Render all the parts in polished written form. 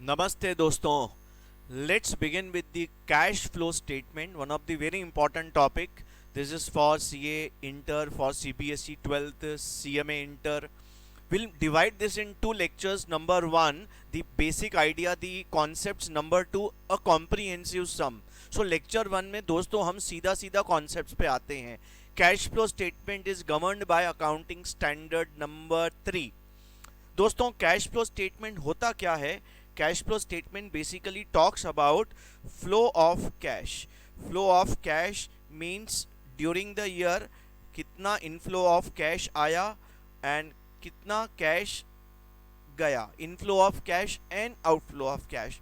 Namaste दोस्तों. Let's begin with the cash flow statement, one of the very important topic. This is for CA Inter, for CBSE 12th, CMA Inter. We'll divide this in two lectures. Number one, the basic idea, the concepts. Number two, a comprehensive sum. So lecture one में दोस्तों हम सीधा सीधा concepts पे आते हैं. Cash flow statement is governed by accounting standard number 3. दोस्तों cash flow statement होता क्या है? Cash flow statement basically talks about flow of cash. Flow of cash means during the year कितना इनफ्लो ऑफ कैश आया and कितना cash गया. Inflow of cash and outflow of cash.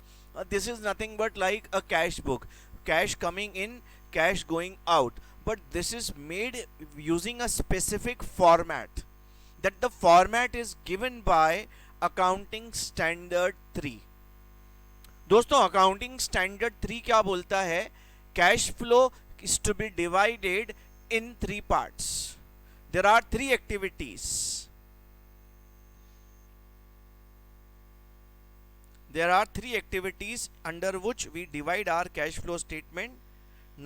This is nothing but like a cash book. Cash coming in, cash going out, but this is made using a specific format. That the format is given by accounting standard 3. दोस्तों accounting standard 3 क्या बोलता है? Cash flow is to be divided in 3 parts. There are 3 activities. There are 3 activities under which we divide our cash flow statement.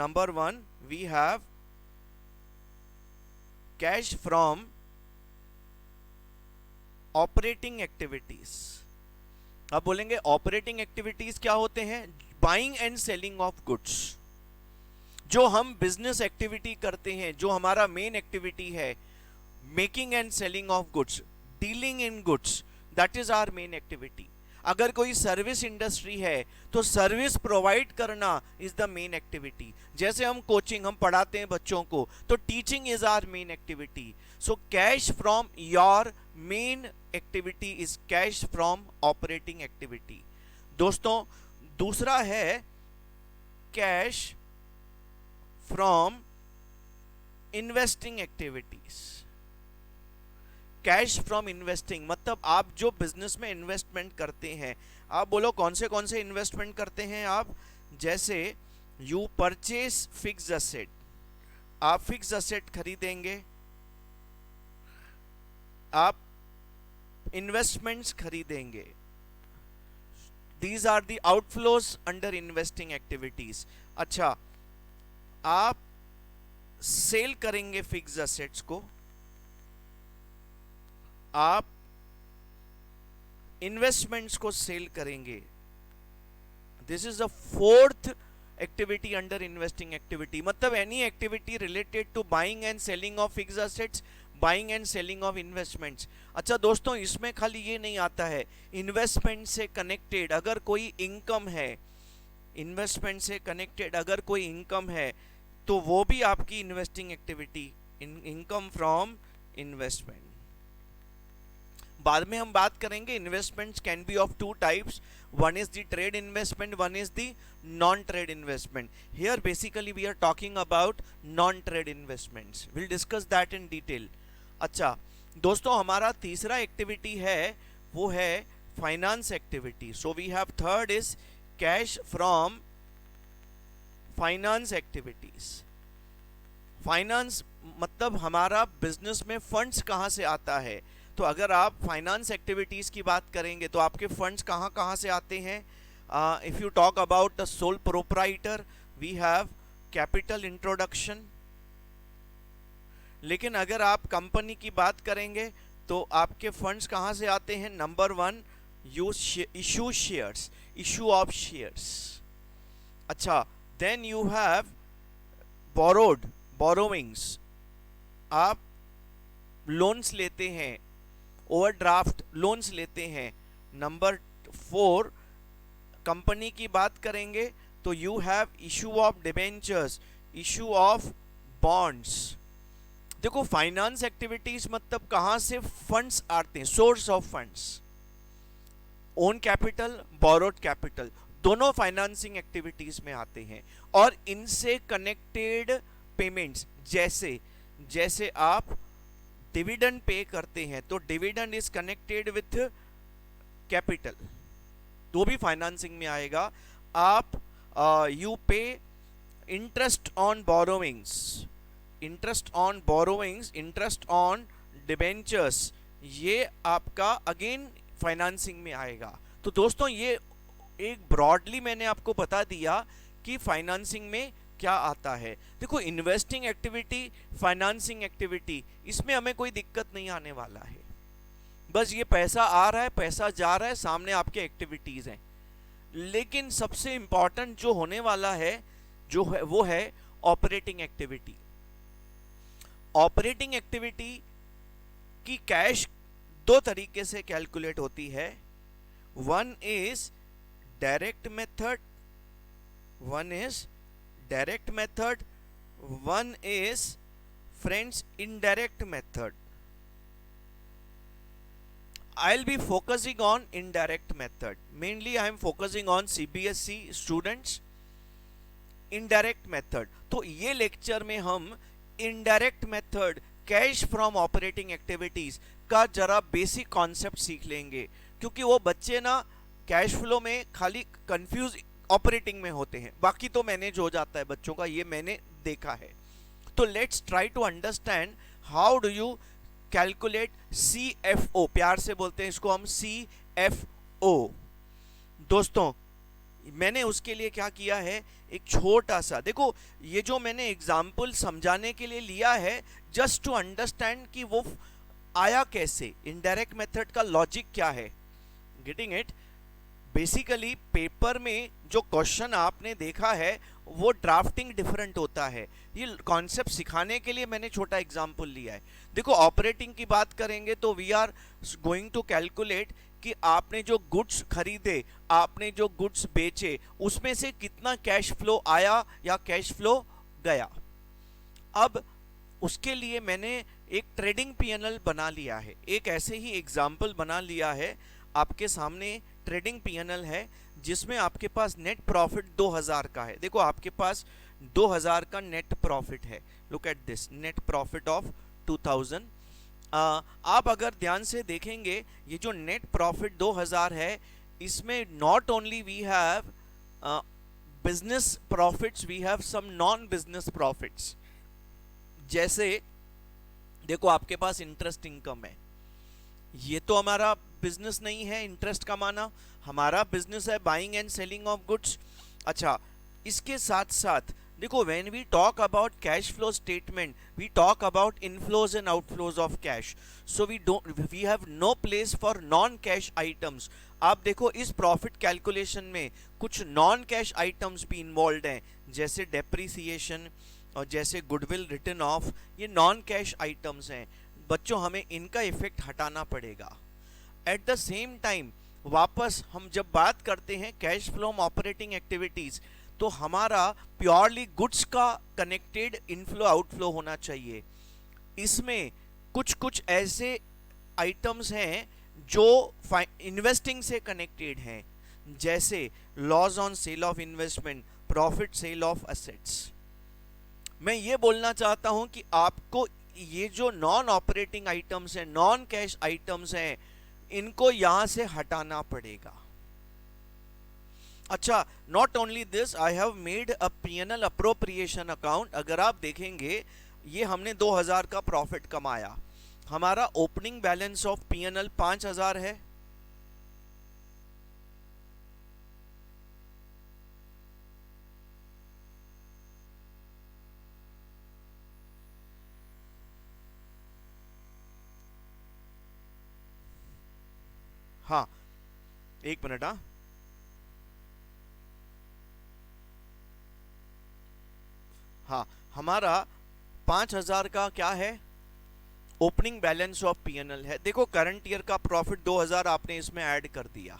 Number 1, we have cash from operating activities. अब बोलेंगे operating activities क्या होते हैं? Buying and selling of goods. जो हम business activity करते हैं, जो हमारा मेन एक्टिविटी है, making and selling of goods, dealing in goods, that is our main activity. अगर कोई सर्विस इंडस्ट्री है तो सर्विस प्रोवाइड करना इज द मेन एक्टिविटी. जैसे हम कोचिंग, हम पढ़ाते हैं बच्चों को, तो teaching is our main activity. So cash from your main activity is cash from operating activity. दोस्तों दूसरा है cash from investing activities. Cash from investing मतलब आप जो बिजनेस में इन्वेस्टमेंट करते हैं. आप बोलो कौन से इन्वेस्टमेंट करते हैं आप? जैसे यू परचेज फिक्स असेट. आप फिक्स असेट खरीदेंगे, आप इन्वेस्टमेंट्स खरीदेंगे. These are the outflows under investing activities. अच्छा, आप सेल करेंगे फिक्स असेट्स को, आप इन्वेस्टमेंट्स को सेल करेंगे. This is the fourth activity under investing activity. मतलब any activity related to buying and selling of fix assets, buying and selling of investments. अच्छा दोस्तों, इसमें खाली ये नहीं आता है, इन्वेस्टमेंट से कनेक्टेड अगर कोई इनकम है, इन्वेस्टमेंट से कनेक्टेड अगर कोई इनकम है तो वो भी आपकी investing activity, income from investment. बाद में हम बात करेंगे. Investments can be of 2 types. One is the trade investment, one is the non trade investment. Here basically we are talking about non trade investments. Will discuss that in detail. अच्छा दोस्तों, हमारा तीसरा activity है वो है finance activity. So we have third is cash from finance activities. Finance मतलब हमारा business में फंड्स कहाँ से आता है. तो अगर आप फाइनेंस एक्टिविटीज़ की बात करेंगे तो आपके फंड्स कहाँ कहाँ से आते हैं? If you talk about the sole proprietor, we have capital introduction. लेकिन अगर आप कंपनी की बात करेंगे तो आपके फंड्स कहाँ से आते हैं? Number 1, you issue shares, issue of shares. अच्छा, देन यू हैव बोरोविंग्स. आप लोन्स लेते हैं, ओवरड्राफ्ट लोन्स लेते हैं. नंबर 4, कंपनी की बात करेंगे तो you have issue of debentures, issue of bonds. देखो फाइनेंस एक्टिविटीज मतलब कहां से फंड्स आते हैं, source of funds. Own capital, borrowed capital, दोनों फाइनेंसिंग एक्टिविटीज में आते हैं. और इनसे कनेक्टेड पेमेंट्स, जैसे आप डिविडेंड पे करते हैं तो dividend is connected with capital, तो भी फाइनेंसिंग में आएगा. आप यू पे interest on borrowings, interest on borrowings, interest on debentures, ये आपका अगेन फाइनेंसिंग में आएगा. तो दोस्तों ये एक ब्रॉडली मैंने आपको बता दिया कि फाइनेंसिंग में क्या आता है। देखो इन्वेस्टिंग एक्टिविटी, फाइनेंसिंग एक्टिविटी, इसमें हमें कोई दिक्कत नहीं आने वाला है। बस ये पैसा आ रहा है, पैसा जा रहा है, सामने आपके एक्टिविटीज हैं। लेकिन सबसे इंपॉर्टेंट जो होने वाला है जो है वो है ऑपरेटिंग एक्टिविटी। ऑपरेटिंग एक्टिविटी की कैश दो तरीके से कैलकुलेट होती है। One is direct method, one is direct method, one is friends indirect method. I'll be focusing on indirect method. Mainly I am focusing on CBSE students indirect method. तो ये lecture में हम indirect method cash from operating activities का जरा basic concept सीख लेंगे, क्योंकि वो बच्चे ना कैश फ्लो में खाली कंफ्यूज ऑपरेटिंग में होते हैं, बाकी तो मैनेज हो जाता है बच्चों का, ये मैंने देखा है। तो let's try to understand how do you calculate CFO, प्यार से बोलते हैं इसको हम CFO। दोस्तों मैंने उसके लिए क्या किया है, एक छोटा सा, देखो ये जो मैंने एग्जाम्पल समझाने के लिए लिया है जस्ट टू अंडरस्टैंड कि वो आया कैसे, इनडायरेक्ट मेथड का लॉजिक क्या है। Getting it? बेसिकली पेपर में जो क्वेश्चन आपने देखा है वो ड्राफ्टिंग डिफरेंट होता है, ये कॉन्सेप्ट सिखाने के लिए मैंने छोटा एग्जांपल लिया है। देखो ऑपरेटिंग की बात करेंगे तो we are going to calculate कि आपने जो गुड्स खरीदे, आपने जो गुड्स बेचे, उसमें से कितना कैश फ्लो आया या कैश फ्लो गया। अब उसके लिए मैंने एक ट्रेडिंग P&L बना लिया है, एक ऐसे ही एग्जाम्पल बना लिया है। आपके सामने ट्रेडिंग P&L है जिसमें आपके पास नेट प्रॉफिट 2000 का है। देखो आपके पास 2000 का नेट प्रॉफिट है, look at this, net profit of 2000। आप अगर ध्यान से देखेंगे ये जो नेट प्रॉफिट 2000 है, इसमें not only we have business profits, we have some non business profits. जैसे देखो आपके पास इंटरेस्ट इनकम है, ये तो हमारा बिजनेस नहीं है इंटरेस्ट कमाना, हमारा बिजनेस है buying and selling of goods. अच्छा, इसके साथ साथ देखो when we talk about cash flow statement we talk about inflows and outflows of cash, so we have no place for non cash items. आप देखो इस प्रॉफिट कैलकुलेशन में कुछ नॉन कैश आइटम्स भी इन्वॉल्व हैं, जैसे डेप्रिसिएशन और जैसे गुडविल रिटर्न ऑफ, ये नॉन कैश आइटम्स हैं बच्चों, हमें इनका इफेक्ट हटाना पड़ेगा। एट द सेम टाइम वापस हम जब बात करते हैं कैश फ्रॉम ऑपरेटिंग एक्टिविटीज, तो हमारा प्योरली गुड्स का कनेक्टेड इनफ्लो आउटफ्लो होना चाहिए। इसमें कुछ कुछ ऐसे आइटम्स हैं जो इन्वेस्टिंग से कनेक्टेड हैं, जैसे loss on sale of investment, profit sale of assets. मैं ये बोलना चाहता हूं कि आपको ये जो नॉन ऑपरेटिंग आइटम्स हैं, नॉन कैश आइटम्स हैं, इनको यहां से हटाना पड़ेगा। अच्छा, not only this, I have made a P&L appropriation account. अगर आप देखेंगे ये हमने 2000 का प्रॉफिट कमाया, हमारा ओपनिंग बैलेंस ऑफ P&L 5000 है। हाँ एक मिनट, हाँ हमारा 5000 का क्या है, ओपनिंग बैलेंस ऑफ P&L है। देखो करंट ईयर का प्रॉफिट 2000 आपने इसमें ऐड कर दिया।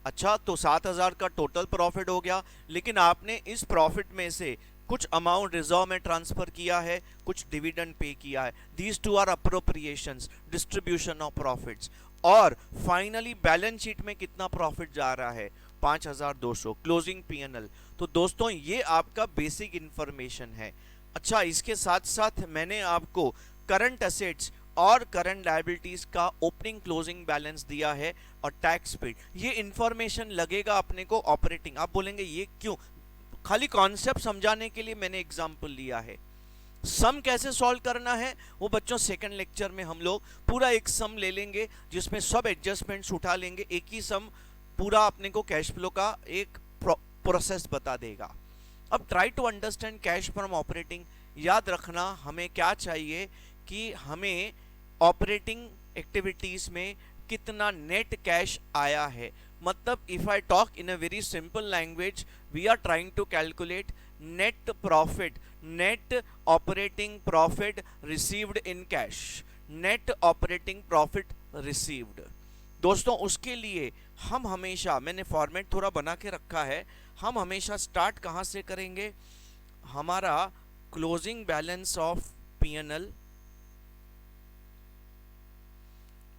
अच्छा, तो 7000 का टोटल प्रॉफिट हो गया, लेकिन आपने इस प्रॉफिट में से कुछ अमाउंट रिजर्व में ट्रांसफर किया है, कुछ डिविडेंड पे किया है। These two are appropriations, distribution of profits. और फाइनली बैलेंस शीट में कितना प्रॉफिट जा रहा है, 5200, क्लोजिंग P&L। तो दोस्तों ये आपका बेसिक इंफॉर्मेशन है। अच्छा, इसके साथ साथ मैंने आपको करंट एसेट्स और करंट लायबिलिटीज का ओपनिंग क्लोजिंग बैलेंस दिया है और टैक्स पेड। ये इंफॉर्मेशन लगेगा अपने को ऑपरेटिंग। आप बोलेंगे ये क्यों, खाली कॉन्सेप्ट समझाने के लिए मैंने एग्जांपल लिया है। सम कैसे सॉल्व करना है वो बच्चों सेकंड लेक्चर में हम लोग पूरा एक सम ले लेंगे, जिसमें सब एडजस्टमेंट्स उठा लेंगे, एक ही सम पूरा अपने को कैश फ्लो का एक प्रोसेस बता देगा। अब try to understand cash from operating. याद रखना हमें क्या चाहिए कि हमें ऑपरेटिंग एक्टिविटीज में कितना नेट कैश आया है। मतलब if I talk in a very simple language, we are trying to calculate net profit, net operating profit received in cash, net operating profit received. दोस्तों उसके लिए हम हमेशा, मैंने फॉर्मेट थोड़ा बना के रखा है, हम हमेशा स्टार्ट कहां से करेंगे, हमारा closing balance of PNL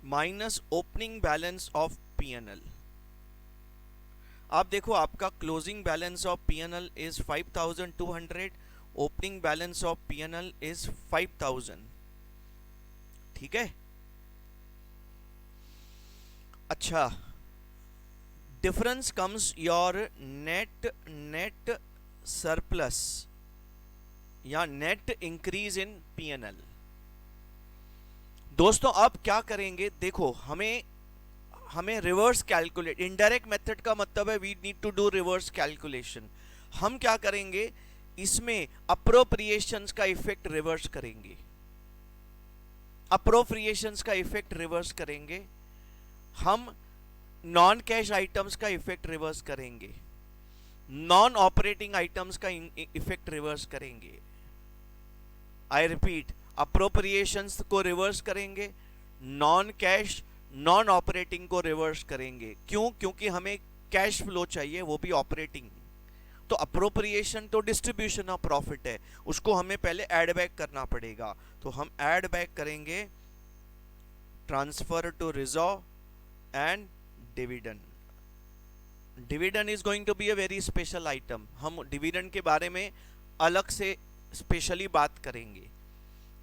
minus opening balance of PNL. आप देखो आपका closing balance of PNL is 5200, opening balance of PNL is 5000। ठीक है। अच्छा, difference comes your net surplus या नेट इंक्रीज इन पीएनएल। दोस्तों अब क्या करेंगे, देखो हमें रिवर्स कैलकुलेट, इनडायरेक्ट मेथड का मतलब है we need to do reverse calculation. हम क्या करेंगे, इसमें अप्रोप्रिएशंस का इफेक्ट रिवर्स करेंगे, अप्रोप्रिएशंस का इफेक्ट रिवर्स करेंगे, हम नॉन कैश आइटम्स का इफेक्ट रिवर्स करेंगे, नॉन ऑपरेटिंग आइटम्स का इफेक्ट रिवर्स करेंगे। आई रिपीट, अप्रोप्रिएशंस को रिवर्स करेंगे, नॉन कैश नॉन ऑपरेटिंग को रिवर्स करेंगे। क्यों? क्योंकि हमें कैश फ्लो चाहिए, वो भी ऑपरेटिंग। तो अप्रोप्रिएशन तो डिस्ट्रीब्यूशन ऑफ प्रॉफिट है, उसको हमें पहले ऐड बैक करना पड़ेगा। तो हम ऐड बैक करेंगे transfer to reserve and dividend. Dividend is going to be a very special item, हम डिविडेंड के बारे में अलग से स्पेशली बात करेंगे।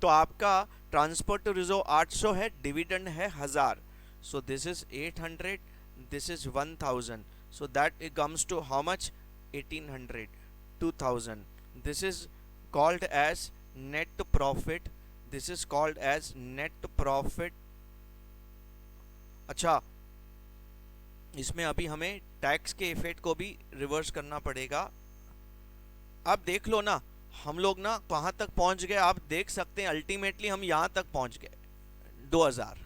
तो आपका ट्रांसफर टू रिजर्व 800 है, डिविडेंड है 1000, so this is 800, this is 1000, so that it comes to how much, 1800, 2000। This is called as net profit, this is called as net profit. अच्छा, इसमें अभी हमें टैक्स के इफेक्ट को भी रिवर्स करना पड़ेगा। अब देख लो ना, हम लोग ना कहां तक पहुंच गए, आप देख सकते हैं अल्टीमेटली हम यहां तक पहुंच गए 2000।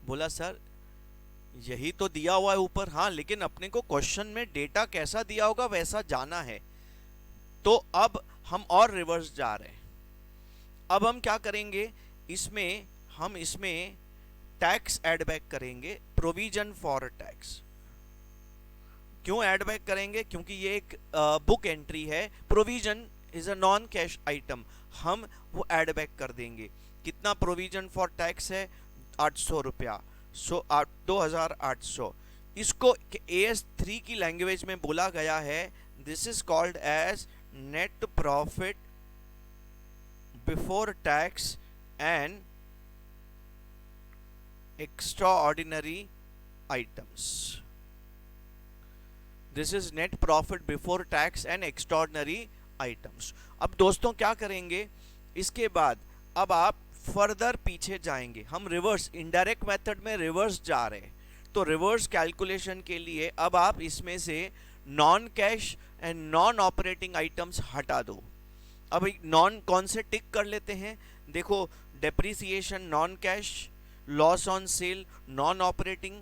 बोला सर यही तो दिया हुआ है ऊपर। हाँ, लेकिन अपने को क्वेश्चन में डेटा कैसा दिया होगा वैसा जाना है। तो अब हम और रिवर्स जा रहे हैं। अब हम क्या करेंगे, इसमें टैक्स ऐड बैक करेंगे, प्रोविजन फॉर टैक्स। क्यों ऐड बैक करेंगे? क्योंकि ये एक बुक एंट्री है, provision is a non cash item, हम वो ऐड बैक कर देंगे। कितना प्रोविजन फॉर टैक्स है? 800 रुपया, सो 2800। इसको AS3 की लैंग्वेज में बोला गया है, this is called as net profit before tax and extraordinary items. This is net profit before tax and extraordinary items. अब दोस्तों क्या करेंगे, इसके बाद अब आप फर्दर पीछे जाएंगे, हम रिवर्स, इनडायरेक्ट मेथड में रिवर्स जा रहे हैं। तो रिवर्स कैलकुलेशन के लिए अब आप इसमें से non cash and non operating items हटा दो। अब नॉन कौन से टिक कर लेते हैं, देखो depreciation non cash, loss on cell non operating,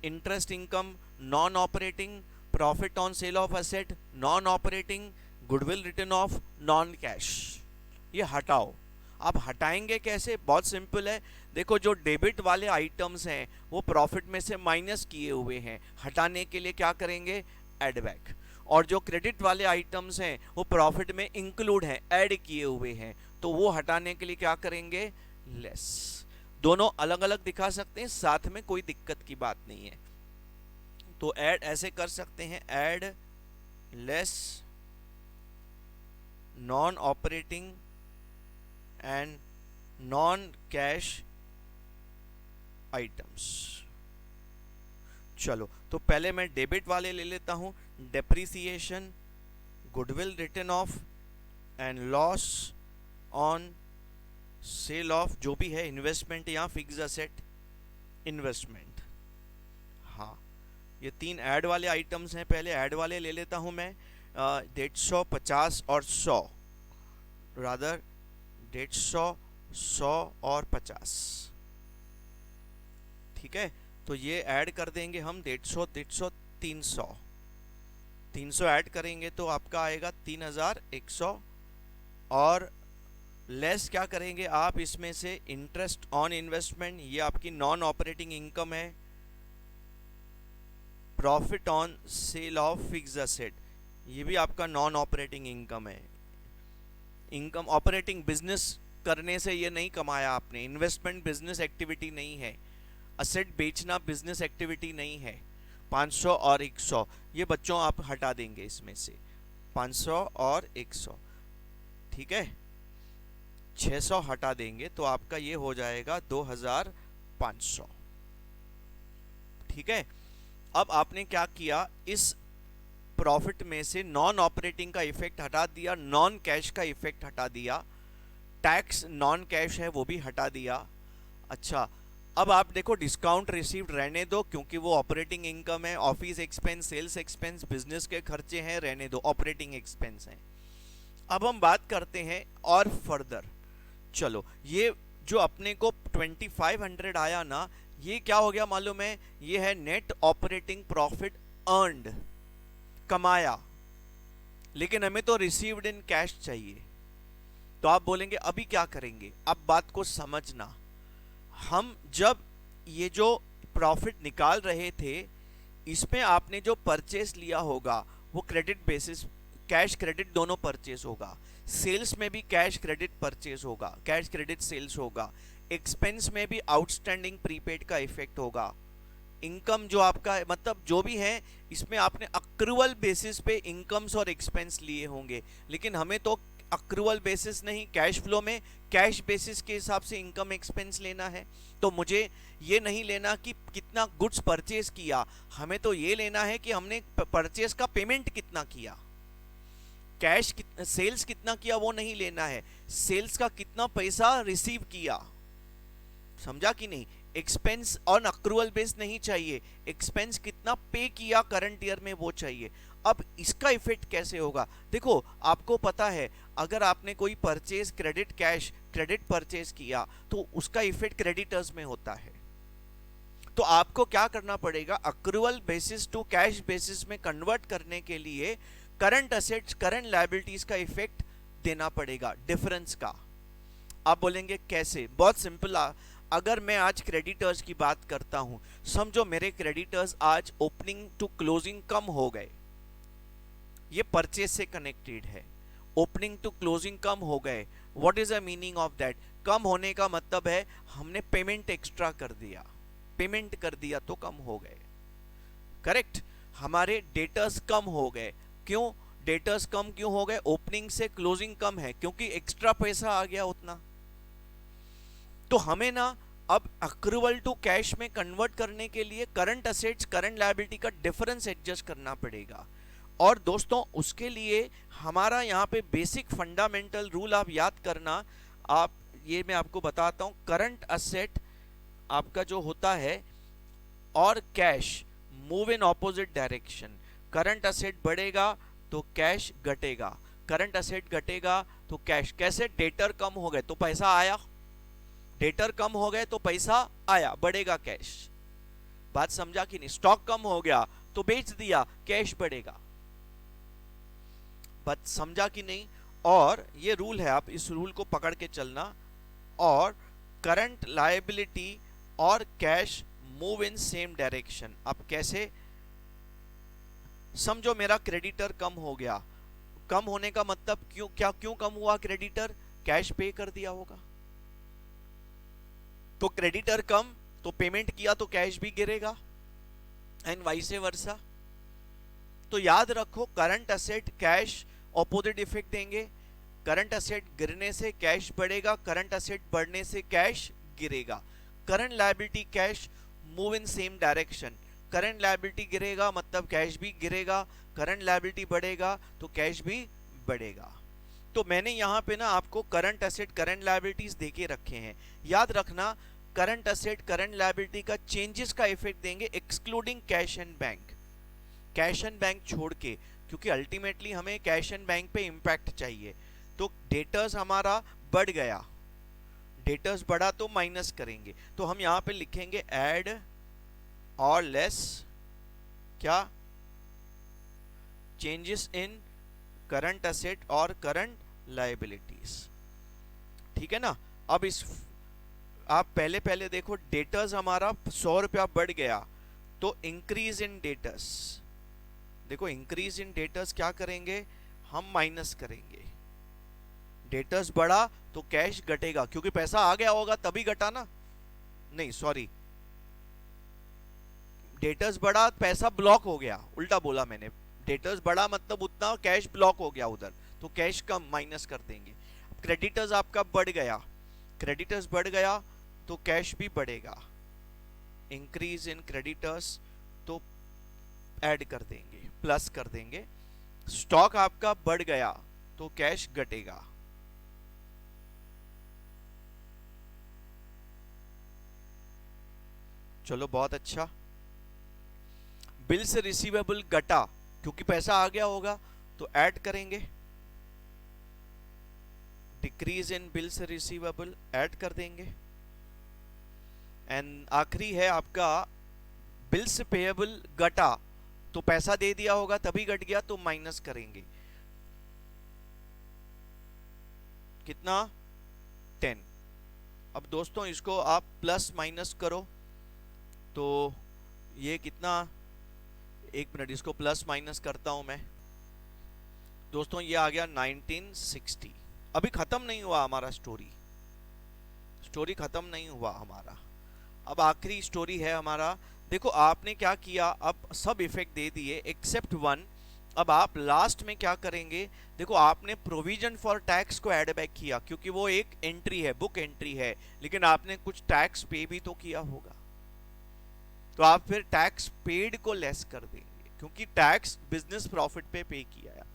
interest income non operating, profit on sale of asset non operating, goodwill written of non cash. ये हटाओ। आप हटाएंगे कैसे? बहुत सिंपल है, देखो जो डेबिट वाले आइटम्स हैं वो प्रॉफिट में से माइनस किए हुए हैं, हटाने के लिए क्या करेंगे, ऐड बैक। और जो क्रेडिट वाले आइटम्स हैं वो प्रॉफिट में इंक्लूड हैं, ऐड किए हुए हैं, तो वो हटाने के लिए क्या करेंगे, लेस। दोनों अलग अलग दिखा सकते हैं, साथ में कोई दिक्कत की बात नहीं है। तो ऐड ऐसे कर सकते हैं, add less non operating and non cash items. चलो, तो पहले मैं डेबिट वाले ले लेता हूं, depreciation, goodwill written of and loss on sale of जो भी है, इन्वेस्टमेंट या फिक्स असेट इन्वेस्टमेंट। हाँ, ये 3 ऐड वाले आइटम्स हैं, पहले ऐड वाले ले लेता हूं मैं। 150, 50 और 100, रादर 150, 100 और 50। ठीक है, तो ये ऐड कर देंगे हम 150, 150, 300। 300 ऐड करेंगे तो आपका आएगा 3100। और लेस क्या करेंगे आप इसमें से, इंटरेस्ट ऑन इन्वेस्टमेंट, ये आपकी नॉन ऑपरेटिंग इनकम है। Profit on sale of fixed asset, ये भी आपका नॉन ऑपरेटिंग इनकम है। इनकम ऑपरेटिंग बिजनेस करने से ये नहीं कमाया आपने, इन्वेस्टमेंट बिजनेस एक्टिविटी नहीं है, असेट बेचना बिजनेस एक्टिविटी नहीं है। 500 और 100 ये बच्चों आप हटा देंगे इसमें से, 500 और 100। ठीक है, 600 हटा देंगे तो आपका ये हो जाएगा 2500। ठीक है, अब आपने क्या किया, इस प्रॉफिट में से नॉन ऑपरेटिंग का इफेक्ट हटा दिया, नॉन कैश का इफेक्ट हटा दिया, टैक्स नॉन कैश है वो भी हटा दिया। अच्छा, अब आप देखो डिस्काउंट रिसीव्ड रहने दो क्योंकि वो ऑपरेटिंग इनकम है। Office expense, sales expense, business के खर्चे हैं, रहने दो, ऑपरेटिंग एक्सपेंस हैं। अब हम बात करते हैं और फर्दर, चलो ये जो अपने को 2500 आया ना, ये क्या हो गया मालूम है, ये है नेट ऑपरेटिंग प्रॉफिट अर्नड, कमाया, लेकिन हमें तो रिसीव्ड इन कैश चाहिए। तो आप बोलेंगे अभी क्या करेंगे, अब बात को समझना। हम जब ये जो प्रॉफिट निकाल रहे थे, इसमें आपने जो परचेस लिया होगा वो क्रेडिट बेसिस, कैश क्रेडिट दोनों परचेस होगा। सेल्स में भी कैश क्रेडिट परचेस होगा, कैश क्रेडिट सेल्स होगा। एक्सपेंस में भी आउटस्टैंडिंग प्रीपेड का इफेक्ट होगा। इनकम जो आपका मतलब जो भी है, इसमें आपने अक्रूवल बेसिस पे इनकम्स और एक्सपेंस लिए होंगे, लेकिन हमें तो अक्रूवल बेसिस नहीं, कैश फ्लो में कैश बेसिस के हिसाब से इनकम एक्सपेंस लेना है। तो मुझे ये नहीं लेना कि कितना गुड्स परचेज किया, हमें तो ये लेना है कि हमने परचेज का पेमेंट कितना किया। कैश सेल्स कितना किया वो नहीं लेना है, सेल्स का कितना पैसा रिसीव किया, समझा कि नहीं। एक्सपेंस ऑन अक्रूवल बेस नहीं चाहिए, एक्सपेंस कितना पे किया करंट ईयर में वो चाहिए। अब इसका इफेक्ट कैसे होगा, देखो आपको पता है अगर आपने कोई purchase credit cash credit purchase किया तो उसका इफेक्ट क्रेडिटर्स में होता है। तो आपको क्या करना पड़ेगा, accrual basis to cash basis में कन्वर्ट करने के लिए करंट असेट्स करंट लायबिलिटीज का इफेक्ट देना पड़ेगा, डिफरेंस का। आप बोलेंगे कैसे, बहुत सिंपल। अगर मैं आज क्रेडिटर्स की बात करता हूं, समझो मेरे क्रेडिटर्स आज ओपनिंग टू क्लोजिंग कम हो गए, ये परचेज से कनेक्टेड है। ओपनिंग टू क्लोजिंग कम हो गए, what is the meaning of that, कम होने का मतलब है हमने पेमेंट एक्स्ट्रा कर दिया, पेमेंट कर दिया तो कम हो गए, करेक्ट। हमारे डेटर्स कम हो गए, क्यों डेटर्स कम क्यों हो गए, ओपनिंग से क्लोजिंग कम है क्योंकि एक्स्ट्रा पैसा आ गया उतना। तो हमें ना अब अक्रूवल टू कैश में कन्वर्ट करने के लिए करंट असेट्स करंट लायबिलिटी का डिफरेंस एडजस्ट करना पड़ेगा। और दोस्तों उसके लिए हमारा यहाँ पे बेसिक फंडामेंटल रूल आप याद करना, आप ये मैं आपको बताता हूँ। करंट असेट आपका जो होता है और cash move in opposite direction, current asset बढ़ेगा तो कैश घटेगा, करंट असेट घटेगा तो कैश। कैसे, डेटर कम हो गए तो पैसा आया, डेटर कम हो गए तो पैसा आया, बढ़ेगा कैश। बात समझा कि नहीं, स्टॉक कम हो गया तो बेच दिया, कैश बढ़ेगा। बात समझा कि नहीं। और ये रूल है, आप इस रूल को पकड़ के चलना। और करंट लायबिलिटी और cash move in same direction. अब कैसे, समझो मेरा क्रेडिटर कम हो गया, कम होने का मतलब क्यों कम हुआ क्रेडिटर, कैश पे कर दिया होगा। तो क्रेडिटर कम तो पेमेंट किया तो कैश भी गिरेगा, एंड वाइस वर्सा। तो याद रखो current asset cash opposite effect देंगे, करंट असेट गिरने से कैश बढ़ेगा, करंट असेट बढ़ने से कैश गिरेगा। Current liability cash move in same direction, current liability गिरेगा मतलब कैश भी गिरेगा, करंट लायबिलिटी बढ़ेगा तो कैश भी बढ़ेगा। तो मैंने यहाँ पे ना आपको करंट असेट करंट लायबिलिटीज देके रखे हैं, याद रखना। करंट असेट करंट लायबिलिटी का चेंजेस का इफेक्ट देंगे excluding cash and bank, cash and bank छोड़ के, क्योंकि अल्टीमेटली हमें कैश एंड बैंक पे इम्पैक्ट चाहिए। तो डेटर्स हमारा बढ़ गया, डेटर्स बढ़ा तो माइनस करेंगे, तो हम यहां पे लिखेंगे ऐड और लेस क्या, चेंजेस इन करंट असेट और करंट लायबिलिटीज। ठीक है ना। अब इस आप पहले देखो, डेटर्स हमारा 100 रुपया बढ़ गया, तो इंक्रीज इन डेटर्स, देखो इंक्रीज इन डेटर्स क्या करेंगे हम, माइनस करेंगे। डेटर्स बढ़ा तो कैश घटेगा, क्योंकि पैसा आ गया होगा तभी घटा ना, नहीं सॉरी, डेटर्स बढ़ा पैसा ब्लॉक हो गया, उल्टा बोला मैंने, डेटर्स बढ़ा मतलब उतना कैश ब्लॉक हो गया उधर, तो कैश कम माइनस कर देंगे। क्रेडिटर्स आपका बढ़ गया, क्रेडिटर्स बढ़ गया तो कैश भी बढ़ेगा, इंक्रीज इन क्रेडिटर्स तो ऐड कर देंगे, प्लस कर देंगे। स्टॉक आपका बढ़ गया तो कैश घटेगा, चलो बहुत अच्छा। बिल से रिसीवेबल घटा क्योंकि पैसा आ गया होगा तो ऐड करेंगे, डिक्रीज इन बिल से रिसीवेबल ऐड कर देंगे। एंड आखिरी है आपका बिल से पेएबल घटा, तो पैसा दे दिया होगा तभी घट गया तो माइनस करेंगे, कितना 10। अब दोस्तों इसको आप प्लस माइनस करो तो ये कितना, एक मिनट इसको प्लस माइनस करता हूं मैं दोस्तों, ये आ गया 1960। अभी खत्म नहीं हुआ हमारा स्टोरी, स्टोरी खत्म नहीं हुआ हमारा, अब आखिरी स्टोरी है हमारा। देखो आपने क्या किया, अब सब इफेक्ट दे दिए एक्सेप्ट वन। अब आप लास्ट में क्या करेंगे, देखो आपने प्रोविजन फॉर टैक्स को ऐड बैक किया क्योंकि वो एक एंट्री है, बुक एंट्री है, लेकिन आपने कुछ टैक्स पे भी तो किया होगा, तो आप फिर टैक्स पेड को लेस कर देंगे क्योंकि टैक्स बिजनेस प्रॉफिट पे पे किया है।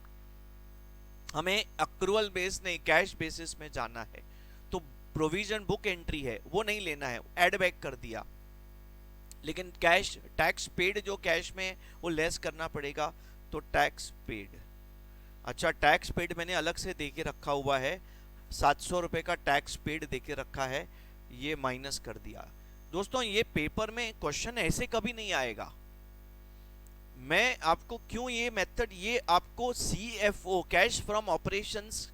हमें अक्रूवल बेस नहीं कैश बेसिस में जाना है, तो प्रोविजन बुक एंट्री है वो नहीं लेना है, ऐड बैक कर दिया, लेकिन कैश टैक्स पेड जो कैश में वो लेस करना पड़ेगा, तो टैक्स पेड। अच्छा टैक्स पेड मैंने अलग से देके रखा हुआ है, 700 रुपए का टैक्स पेड देके रखा है, ये माइनस कर दिया। दोस्तों ये पेपर में क्वेश्चन ऐसे कभी नहीं आएगा, मैं आपको क्यों ये मेथड, ये आपको CFO कैश फ्रॉम ऑपरेशंस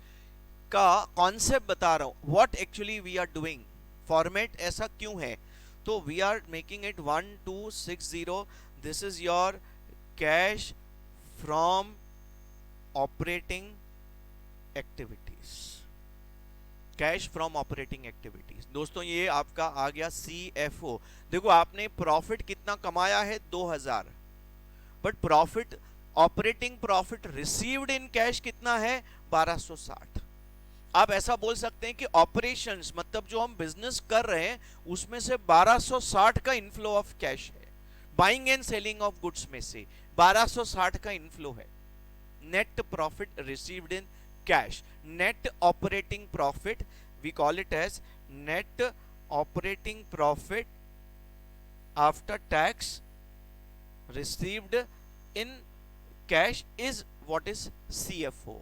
का कॉन्सेप्ट बता रहा हूं, what actually we are doing, format ऐसा क्यों है। तो we are making it 1260, this is your cash from operating activities, cash from operating activities. दोस्तों ये आपका आ गया CFO। देखो आपने प्रॉफिट कितना कमाया है 2000, but profit operating profit received in cash कितना है 1260। आप ऐसा बोल सकते हैं कि ऑपरेशंस मतलब जो हम बिजनेस कर रहे हैं उसमें से 1260 का इनफ्लो ऑफ कैश है, buying and selling of goods में से 1260 का इनफ्लो है। Net profit received in cash, net operating profit, we call it as net operating profit after tax received in cash is what is CFO।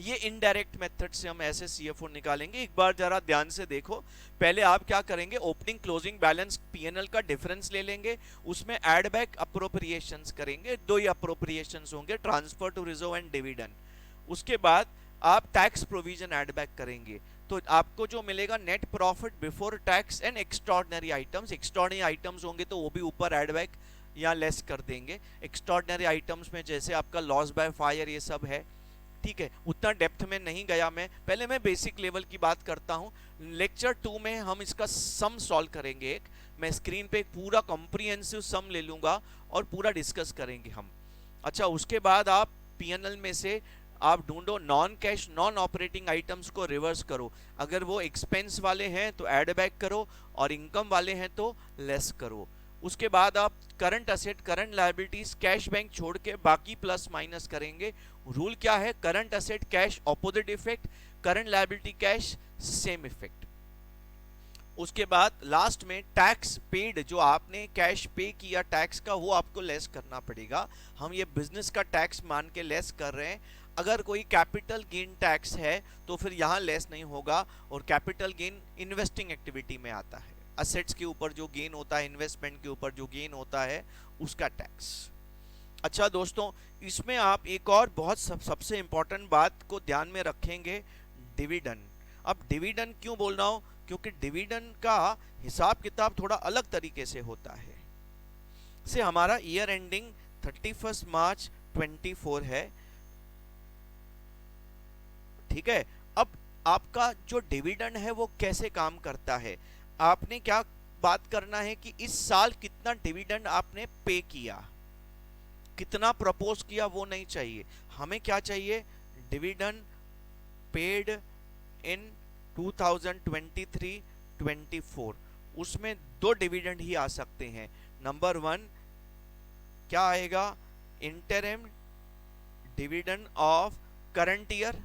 ये indirect method से हम ऐसे CFO निकालेंगे। एक बार जरा ध्यान से देखो, पहले आप क्या करेंगे, ओपनिंग क्लोजिंग बैलेंस P&L का डिफरेंस ले लेंगे, उसमें एड बैक अप्रोप्रिएशंस करेंगे, दो ही अप्रोप्रिएशंस होंगे, transfer to reserve and dividend. उसके बाद आप टैक्स प्रोविजन एड बैक करेंगे, तो आपको जो मिलेगा net profit before tax and extraordinary items. Extraordinary items होंगे तो वो भी ऊपर एड बैक या लेस कर देंगे। एक्स्ट्राऑर्डिनरी आइटम्स में जैसे आपका लॉस बाय फायर ये सब है, ठीक है, उतना डेप्थ में नहीं गया मैं, पहले मैं बेसिक लेवल की बात करता हूँ। लेक्चर 2 में हम इसका सम सॉल्व करेंगे, एक मैं स्क्रीन पे एक पूरा कॉम्प्रिहेंसिव सम ले लूंगा और पूरा डिस्कस करेंगे हम। अच्छा उसके बाद आप P&L में से आप ढूंढो non cash non operating items को रिवर्स करो, अगर वो एक्सपेंस वाले हैं तो ऐड बैक करो और इनकम वाले हैं तो लेस करो। उसके बाद आप current asset current liabilities cash bank छोड़ के बाकी प्लस माइनस करेंगे। रूल क्या है, current asset cash opposite effect, current liability cash same effect. उसके बाद लास्ट में टैक्स पेड, जो आपने कैश पे किया टैक्स का, वो आपको लेस करना पड़ेगा। हम ये बिजनेस का टैक्स मान के लेस कर रहे हैं। अगर कोई कैपिटल गेन टैक्स है तो फिर यहाँ लेस नहीं होगा, और कैपिटल गेन इन्वेस्टिंग एक्टिविटी में आता है। असेट्स के ऊपर जो गेन होता है, इन्वेस्टमेंट के ऊपर जो गेन होता है, उसका टैक्स। अच्छा दोस्तों, इसमें आप एक और बहुत सबसे इंपॉर्टेंट बात को ध्यान में रखेंगे, डिविडेंड। अब डिविडेंड क्यों बोल रहा हूं? क्योंकि डिविडेंड का हिसाब किताब थोड़ा अलग तरीके से होता है। से हमारा ईयर एंडिंग 31 मार्च 24 है, ठीक है। अब आपका जो डिविडेंड है वो कैसे काम करता है, आपने क्या बात करना है कि इस साल कितना डिविडेंड आपने पे किया, कितना प्रपोज किया, वो नहीं चाहिए। हमें क्या चाहिए? Dividend paid in 2023-24। उसमें दो डिविडेंड ही आ सकते हैं। नंबर 1 क्या आएगा? Interim dividend of current year.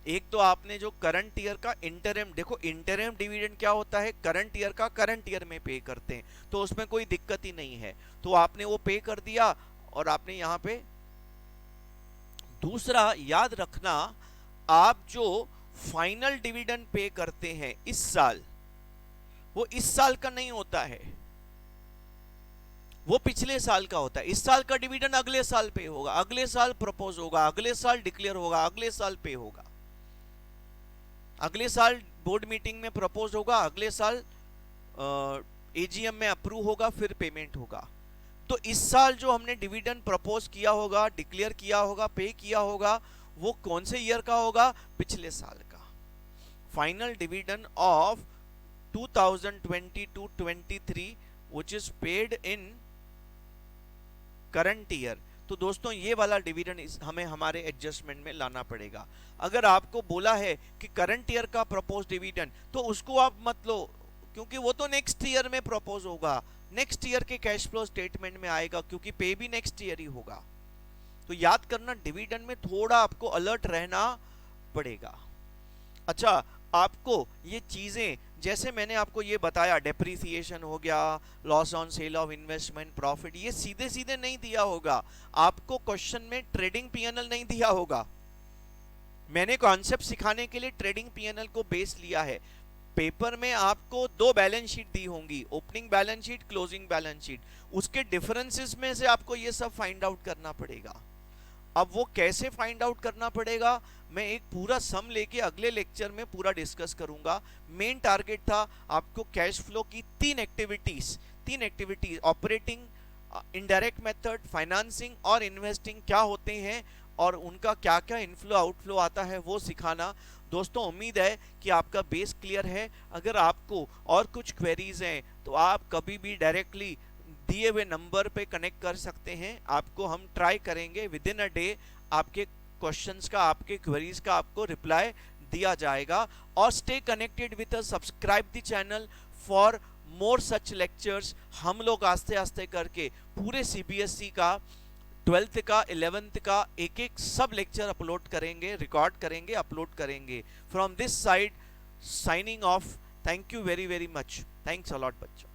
एक तो आपने जो करंट ईयर का इंटरिम, देखो इंटरिम डिविडेंड क्या होता है, करंट ईयर का करंट ईयर में पे करते हैं, तो उसमें कोई दिक्कत ही नहीं है, तो आपने वो पे कर दिया और आपने यहां पे। दूसरा याद रखना, आप जो फाइनल डिविडेंड पे करते हैं इस साल, वो इस साल का नहीं होता है, वो पिछले साल का होता है। इस साल का डिविडेंड अगले साल पे होगा, अगले साल प्रपोज होगा, अगले साल डिक्लेयर होगा, अगले साल पे होगा, अगले साल बोर्ड मीटिंग में प्रपोज होगा, अगले साल एजीएम में अप्रूव होगा, फिर पेमेंट होगा। तो इस साल जो हमने डिविडेंड प्रपोज किया होगा, डिक्लेयर किया होगा, पे किया होगा, वो कौन से ईयर का होगा? पिछले साल का। Final dividend of 2022-23 which is paid in current year. तो दोस्तों ये वाला डिविडेंड हमें हमारे एडजस्टमेंट में लाना पड़ेगा। अगर आपको बोला है कि करंट ईयर का प्रपोज डिविडेंड, तो उसको आप मत लो, क्योंकि वो तो नेक्स्ट ईयर में प्रपोज होगा, नेक्स्ट ईयर के कैश फ्लो स्टेटमेंट में आएगा, क्योंकि पे भी नेक्स्ट ईयर ही होगा। तो याद करना, डिविडेंड में थोड़ा आपको अलर्ट रहना पड़ेगा। अच्छा, आपको ये चीजें, जैसे मैंने आपको ये बताया, डेप्रिसिएशन हो गया, loss on sale of investment, profit, ये सीधे सीधे नहीं दिया होगा आपको। क्वेश्चन में ट्रेडिंग पीएनएल नहीं दिया होगा। मैंने कॉन्सेप्ट सिखाने के लिए ट्रेडिंग पीएनएल को बेस लिया है। पेपर में आपको दो बैलेंस शीट दी होंगी, opening balance sheet, closing balance sheet. उसके डिफरेंसेस में से आपको ये सब फाइंड आउट करना पड़ेगा। अब वो कैसे फाइंड आउट करना पड़ेगा, मैं एक पूरा सम लेके अगले लेक्चर में पूरा डिस्कस करूंगा। मेन टारगेट था आपको कैश फ्लो की तीन activities, operating, indirect method, financing और इन्वेस्टिंग क्या होते हैं और उनका क्या क्या इनफ्लो आउटफ्लो आता है, वो सिखाना। दोस्तों उम्मीद है कि आपका बेस क्लियर है। अगर आपको और कुछ क्वेरीज हैं तो आप कभी भी डायरेक्टली दिए हुए नंबर पे कनेक्ट कर सकते हैं। आपको हम ट्राई करेंगे विद इन अ डे आपके क्वेश्चंस का, आपके क्वेरीज का आपको रिप्लाई दिया जाएगा। और stay connected with us, subscribe the channel for more such lectures. हम लोग आस्ते आस्ते करके पूरे सीबीएसई का 12th का 11th का एक एक सब लेक्चर अपलोड करेंगे, रिकॉर्ड करेंगे, अपलोड करेंगे। From this side signing off. Thank you very very much. Thanks a lot बच्चों।